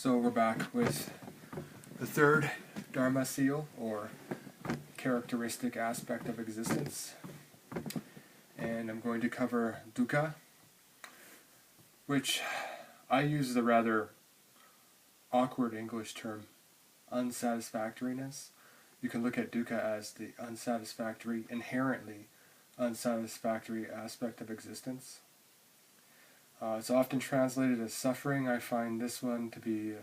So we're back with the third Dharma seal, or characteristic aspect of existence. And I'm going to cover Dukkha, which I use the rather awkward English term unsatisfactoriness. You can look at Dukkha as the unsatisfactory, inherently unsatisfactory aspect of existence. It's often translated as suffering. I find this one to be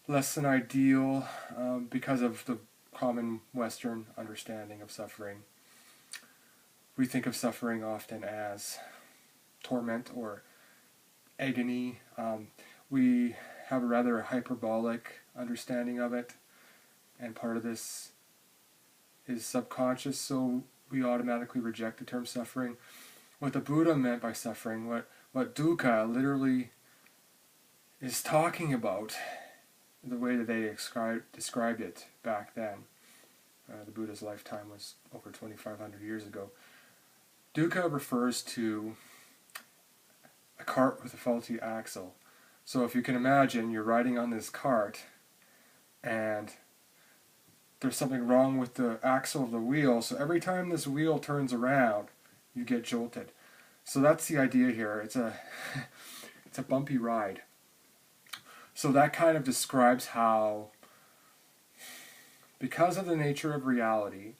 less than ideal because of the common Western understanding of suffering. We think of suffering often as torment or agony. We have a rather hyperbolic understanding of it, and part of this is subconscious, so we automatically reject the term suffering. What the Buddha meant by suffering, what dukkha literally is talking about, the way that they described it back then. The Buddha's lifetime was over 2,500 years ago. Dukkha refers to a cart with a faulty axle. So if you can imagine, you're riding on this cart and there's something wrong with the axle of the wheel, so every time this wheel turns around, you get jolted. So that's the idea here. It's a bumpy ride. So that kind of describes how, because of the nature of reality,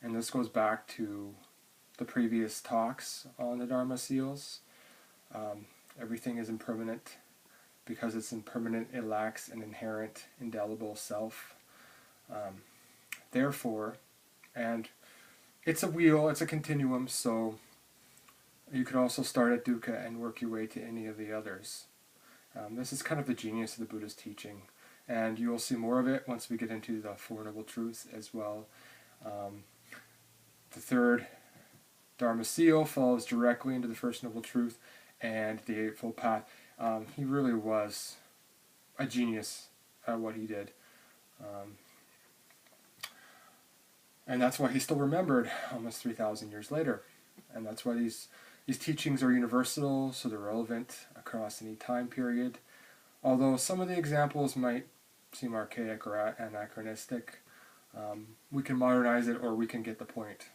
and this goes back to the previous talks on the Dharma seals, everything is impermanent. Because it's impermanent, it lacks an inherent, indelible self. Therefore, and it's a wheel, it's a continuum, so you could also start at dukkha and work your way to any of the others. This is kind of the genius of the Buddha's teaching, and you will see more of it once we get into the Four Noble Truths as well. The third Dharma seal falls directly into the first Noble Truth and the Eightfold Path. He really was a genius at what he did. And that's why he's still remembered almost 3,000 years later. And that's why these teachings are universal, so they're relevant across any time period. Although some of the examples might seem archaic or anachronistic, we can modernize it or we can get the point.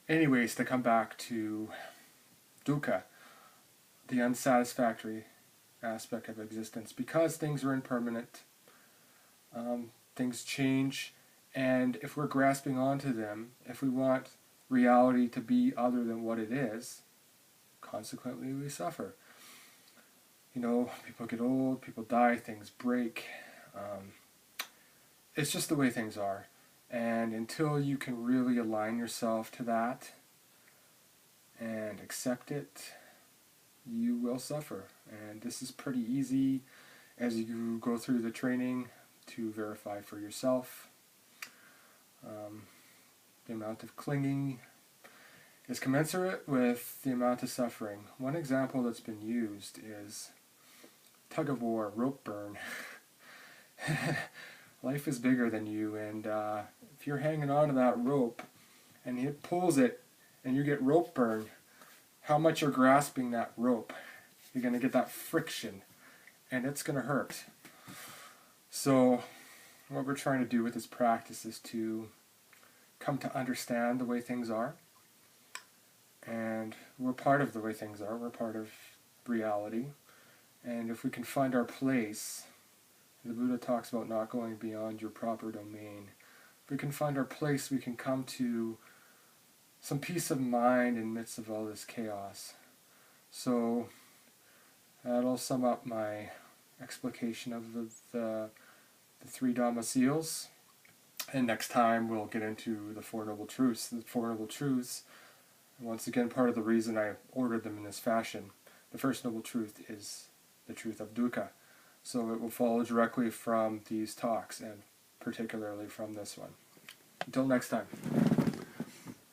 Anyways, to come back to dukkha, the unsatisfactory aspect of existence. Because things are impermanent, things change, and if we're grasping onto them, if we want reality to be other than what it is, consequently we suffer. You know, people get old, people die, things break. It's just the way things are. And until you can really align yourself to that and accept it, you will suffer. And this is pretty easy as you go through the training to verify for yourself. The amount of clinging is commensurate with the amount of suffering. One example that's been used is tug of war, rope burn. Life is bigger than you, and if you're hanging on to that rope and it pulls it and you get rope burn, how much you're grasping that rope, you're going to get that friction, and it's going to hurt. So what we're trying to do with this practice is to come to understand the way things are, and we're part of the way things are, we're part of reality, and if we can find our place, the Buddha talks about not going beyond your proper domain. If we can find our place, we can come to some peace of mind in the midst of all this chaos. So that'll sum up my explication of the three Dhamma seals. And next time we'll get into the Four Noble Truths. The Four Noble Truths, once again, part of the reason I ordered them in this fashion. The first Noble Truth is the truth of dukkha. So it will follow directly from these talks, and particularly from this one. Until next time.